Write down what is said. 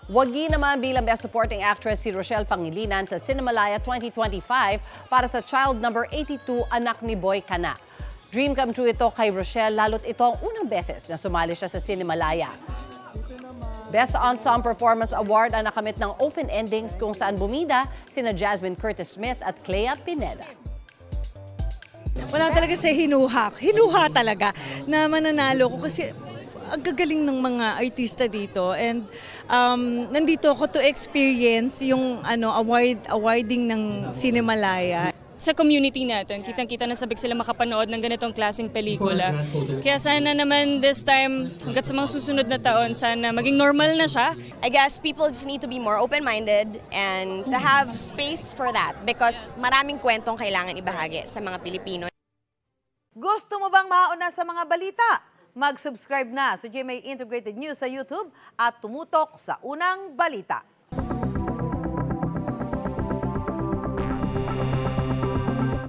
Wagi naman bilang Best Supporting Actress si Rochelle Pangilinan sa Cinemalaya 2025 para sa Child Number 82, Anak ni Boy Kana. Dream come true ito kay Rochelle, lalo't ito ang unang beses na sumali siya sa Cinemalaya. Best Ensemble Performance Award ang nakamit ng Open Endings kung saan bumida sina Jasmine Curtis Smith at Clea Pineda. Wala talaga sa hinuha. Hinuha talaga na mananalo ko kasi ang gagaling ng mga artista dito, and nandito ako to experience yung awarding ng Cinemalaya. Sa community natin, kitang-kita na sabik sila makapanood ng ganitong klaseng pelikula. Kaya sana naman this time, hanggat sa mga susunod na taon, sana maging normal na siya. I guess people just need to be more open-minded and to have space for that because maraming kwentong kailangan ibahagi sa mga Pilipino. Gusto mo bang mauna sa mga balita? Mag-subscribe na sa GMA Integrated News sa YouTube at tumutok sa Unang Balita.